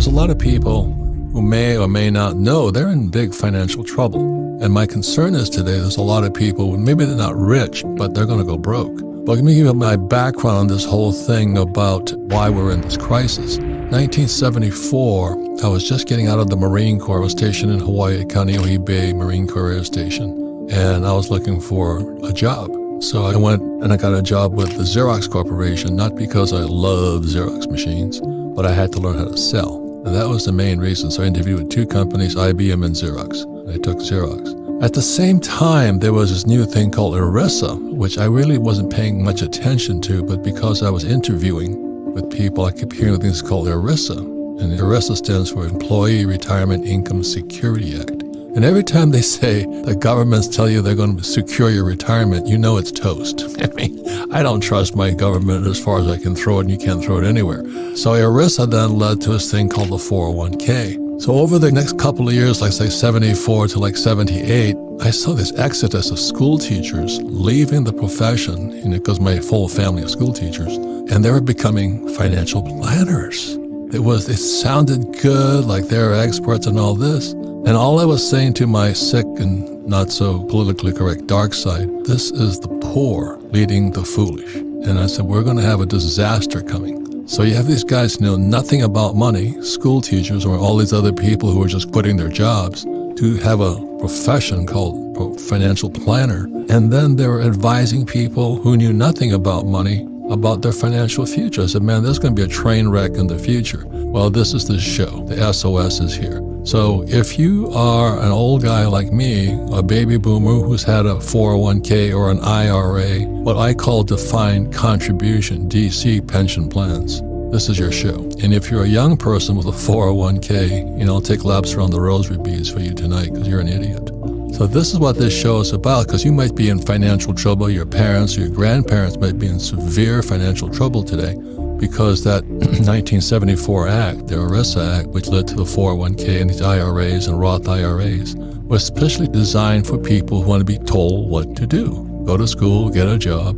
There's a lot of people who may or may not know they're in big financial trouble. And my concern is today there's a lot of people, maybe they're not rich, but they're going to go broke. But let me give you my background on this whole thing about why we're in this crisis. 1974, I was just getting out of the Marine Corps. I was stationed in Hawaii at Kaneohe Bay Marine Corps Air Station, and I was looking for a job. So I went and I got a job with the Xerox Corporation, not because I love Xerox machines, but I had to learn how to sell. And that was the main reason. So I interviewed with two companies, IBM and Xerox. I took Xerox. At the same time, there was this new thing called ERISA, which I really wasn't paying much attention to, but because I was interviewing with people, I kept hearing things called ERISA. And ERISA stands for Employee Retirement Income Security Act. And every time they say the governments tell you they're going to secure your retirement, you know it's toast. I mean, I don't trust my government as far as I can throw it, and you can't throw it anywhere. So ERISA then led to this thing called the 401k. So over the next couple of years, like say 74 to like 78, I saw this exodus of school teachers leaving the profession, because my whole family is school teachers, and they were becoming financial planners. It sounded good, like they're experts and all this. And all I was saying to my sick and not so politically correct dark side, this is the poor leading the foolish. And I said, we're going to have a disaster coming. So you have these guys who know nothing about money, school teachers or all these other people who are just quitting their jobs to have a profession called financial planner. And then they were advising people who knew nothing about money about their financial future. I said, man, there's going to be a train wreck in the future. Well, this is the show. The SOS is here. So if you are an old guy like me, a baby boomer who's had a 401k or an IRA, what I call defined contribution, DC pension plans, this is your show. And if you're a young person with a 401k, I'll take laps around the rosary beads for you tonight because you're an idiot. So this is what this show is about, because you might be in financial trouble, your parents or your grandparents might be in severe financial trouble today, because that 1974 Act, the ERISA Act, which led to the 401k and these IRAs and Roth IRAs, was specially designed for people who want to be told what to do. Go to school, get a job.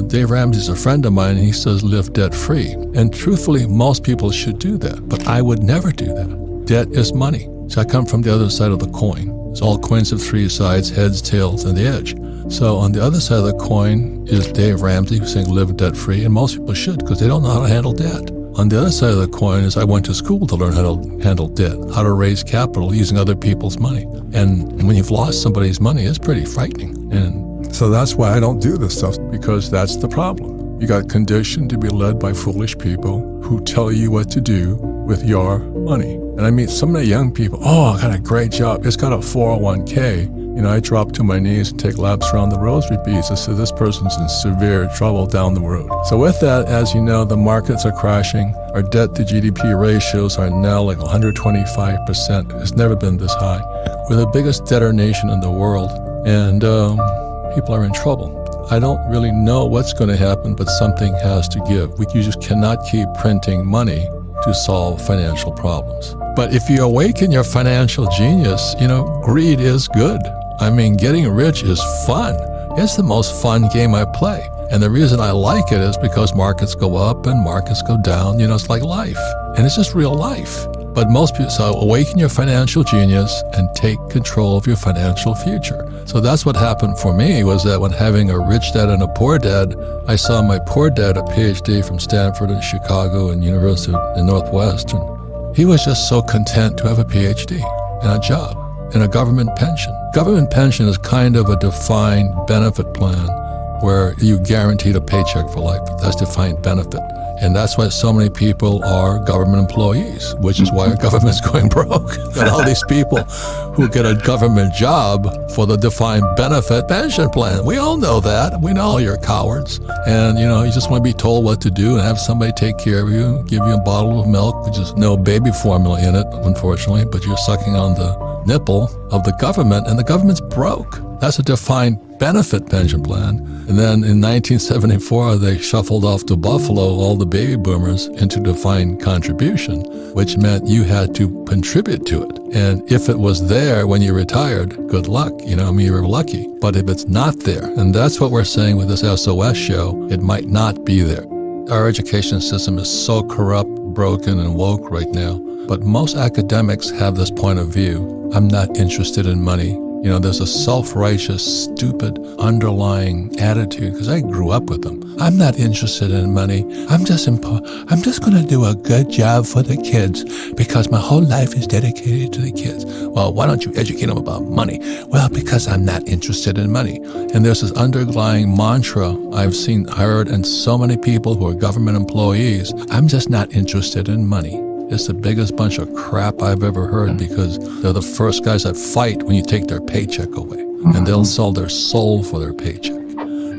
Dave Ramsey's a friend of mine, and he says live debt-free. And truthfully, most people should do that, but I would never do that. Debt is money. So I come from the other side of the coin. It's all coins of three sides, heads, tails, and the edge. So on the other side of the coin is Dave Ramsey saying live debt-free, and most people should because they don't know how to handle debt. On the other side of the coin is I went to school to learn how to handle debt, how to raise capital using other people's money. And when you've lost somebody's money, it's pretty frightening. And so that's why I don't do this stuff, because that's the problem. You got conditioned to be led by foolish people who tell you what to do with your money. And I meet so many young people, I got a great job. It's got a 401k. I drop to my knees and take laps around the rosary beads. I said, this person's in severe trouble down the road. So with that, as you know, the markets are crashing. Our debt to GDP ratios are now like 125%. It's never been this high. We're the biggest debtor nation in the world, and people are in trouble. I don't really know what's going to happen, but something has to give. You just cannot keep printing money to solve financial problems. But if you awaken your financial genius, greed is good. I mean, getting rich is fun. It's the most fun game I play. And the reason I like it is because markets go up and markets go down. It's like life. And it's just real life. But most people, so awaken your financial genius and take control of your financial future. So that's what happened for me, was that when having a rich dad and a poor dad, I saw my poor dad, a PhD from Stanford and Chicago and University in Northwestern. He was just so content to have a PhD and a job and a government pension. Government pension is kind of a defined benefit plan where you guaranteed a paycheck for life. That's defined benefit. And that's why so many people are government employees, which is why our government's going broke. And all these people who get a government job for the defined benefit pension plan. We all know that. We know you're cowards. And, you just want to be told what to do and have somebody take care of you, give you a bottle of milk, which is no baby formula in it, unfortunately, but you're sucking on the nipple of the government, and the government's broke. That's a defined benefit pension plan. And then in 1974, they shuffled off to Buffalo all the baby boomers into defined contribution, which meant you had to contribute to it. And if it was there when you retired, good luck. You were lucky. But if it's not there, and that's what we're saying with this SOS show, it might not be there. Our education system is so corrupt, broken, and woke right now. But most academics have this point of view. I'm not interested in money. You know, there's a self-righteous, stupid, underlying attitude, because I grew up with them. I'm not interested in money. I'm just going to do a good job for the kids because my whole life is dedicated to the kids. Well, why don't you educate them about money? Well, because I'm not interested in money. And there's this underlying mantra I've heard in so many people who are government employees. I'm just not interested in money. It's the biggest bunch of crap I've ever heard, because they're the first guys that fight when you take their paycheck away, and they'll sell their soul for their paycheck.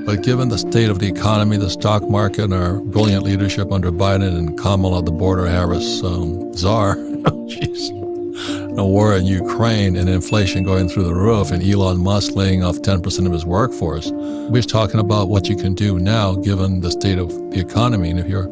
But given the state of the economy, the stock market, and our brilliant leadership under Biden and Kamala, the border Harris czar, a war in Ukraine and inflation going through the roof, and Elon Musk laying off 10% of his workforce, we're talking about what you can do now given the state of the economy. And if you're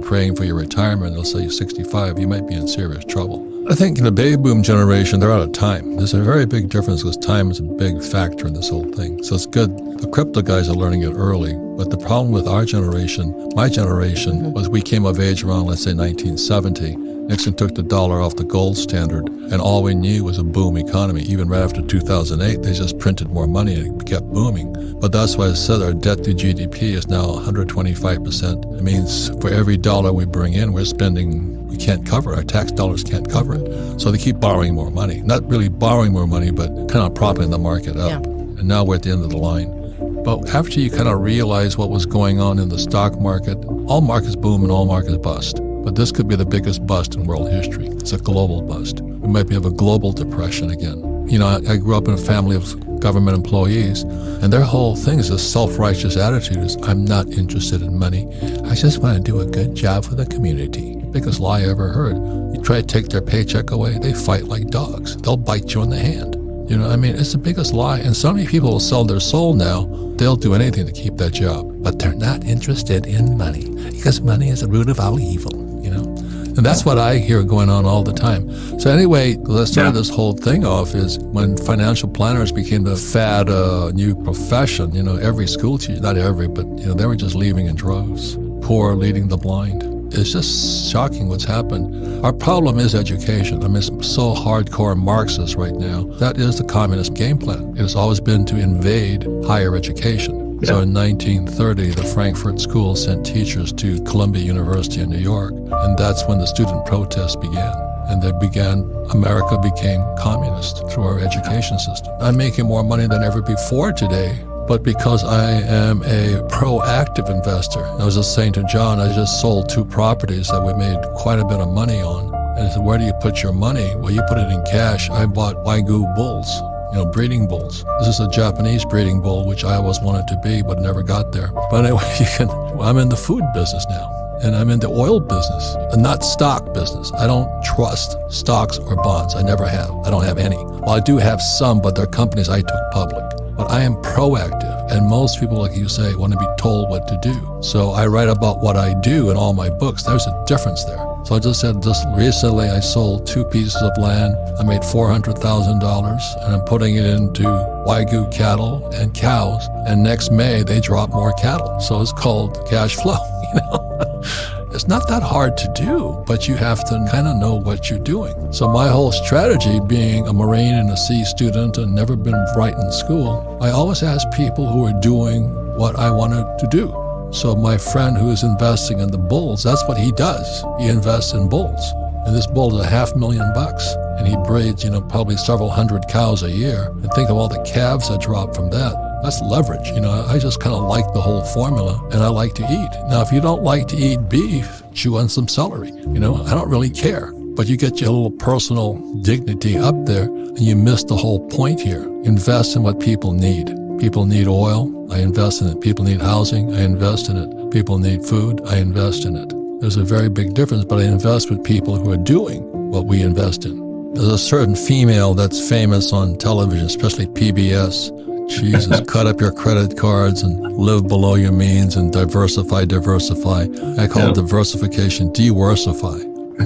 praying for your retirement, they'll say you're 65, you might be in serious trouble. I think in the baby boom generation, they're out of time. There's a very big difference because time is a big factor in this whole thing. So it's good. The crypto guys are learning it early. But the problem with our generation, my generation, was we came of age around, let's say, 1970. Nixon took the dollar off the gold standard, and all we knew was a boom economy. Even right after 2008, they just printed more money and it kept booming. But that's why I said our debt to GDP is now 125%. It means for every dollar we bring in, we're spending, we can't cover it. Our tax dollars can't cover it. So they keep borrowing more money. Not really borrowing more money, but kind of propping the market up. Yeah. And now we're at the end of the line. But after you kind of realize what was going on in the stock market, all markets boom and all markets bust. But this could be the biggest bust in world history. It's a global bust. We might have a global depression again. You know, I grew up in a family of government employees, and their whole thing is this self-righteous attitude is, I'm not interested in money. I just want to do a good job for the community. Biggest lie I ever heard. You try to take their paycheck away, they fight like dogs. They'll bite you in the hand. You know, I mean, it's the biggest lie. And so many people will sell their soul now. They'll do anything to keep that job. But they're not interested in money because money is the root of all evil, you know. And that's what I hear going on all the time. So anyway, let's start this whole thing off is when financial planners became the fad new profession, you know, every school teacher, not every, but, you know, they were just leaving in droves. Poor leading the blind. It's just shocking what's happened. Our problem is education. I mean, it's so hardcore Marxist right now. That is the communist game plan. It has always been to invade higher education. Yeah. So in 1930, the Frankfurt School sent teachers to Columbia University in New York, and that's when the student protests began. And America became communist through our education system. I'm making more money than ever before today, but because I am a proactive investor. I was just saying to John, I just sold 2 properties that we made quite a bit of money on. And I said, where do you put your money? Well, you put it in cash. I bought Wagyu bulls, you know, breeding bulls. This is a Japanese breeding bull, which I always wanted to be, but never got there. But anyway, I'm in the food business now. And I'm in the oil business, not stock business. I don't trust stocks or bonds. I never have. I don't have any. Well, I do have some, but they're companies I took public. But I am proactive, and most people, like you say, want to be told what to do. So I write about what I do in all my books. There's a difference there. So I just said, just recently I sold 2 pieces of land. I made $400,000, and I'm putting it into Wagyu cattle and cows. And next May, they drop more cattle. So it's called cash flow, you know. It's not that hard to do, but you have to kind of know what you're doing. So my whole strategy, being a Marine and a C student and never been bright in school, I always ask people who are doing what I wanted to do. So my friend who is investing in the bulls, that's what he does. He invests in bulls. And this bull is $500,000, and he breeds, you know, probably several hundred cows a year. And think of all the calves that drop from that. That's leverage. You know, I just kind of like the whole formula, and I like to eat. Now, if you don't like to eat beef, chew on some celery. You know, I don't really care. But you get your little personal dignity up there, and you miss the whole point here. Invest in what people need. People need oil. I invest in it. People need housing. I invest in it. People need food. I invest in it. There's a very big difference, but I invest with people who are doing what we invest in. There's a certain female that's famous on television, especially PBS. Jesus, cut up your credit cards and live below your means and diversify. I call it diversification, de-worsify.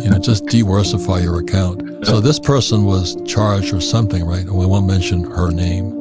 You know, just de-worsify your account. So this person was charged or something, right? And we won't mention her name.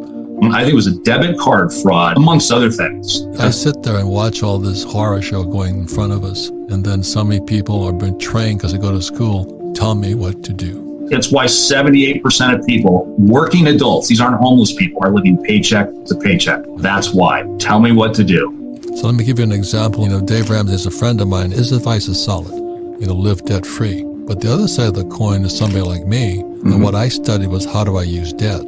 I think it was a debit card fraud, amongst other things. I sit there and watch all this horror show going in front of us. And then so many people are being trained because they go to school. tell me what to do. It's why 78% of people, working adults, these aren't homeless people, are living paycheck to paycheck. That's why. Tell me what to do. So let me give you an example. Dave Ramsey is a friend of mine. His advice is solid. Live debt free. But the other side of the coin is somebody like me. And what I studied was, how do I use debt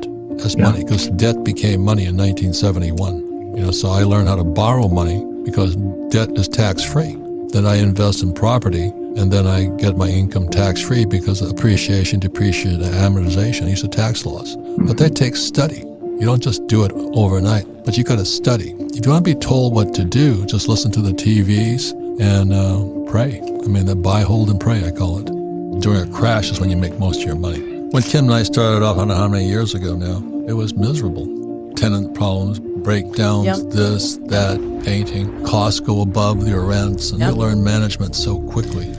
as money? Because debt became money in 1971. So I learned how to borrow money because debt is tax free. Then I invest in property, and then I get my income tax free because of appreciation, depreciation, and amortization. These are tax laws. But that takes study. You don't just do it overnight, but you got to study. If you want to be told what to do, just listen to the TVs and pray. The buy, hold, and pray, I call it. During a crash is when you make most of your money. When Kim and I started off, I don't know how many years ago now, it was miserable. Tenant problems, breakdowns, this, that, painting, costs go above your rents, and you learn management so quickly.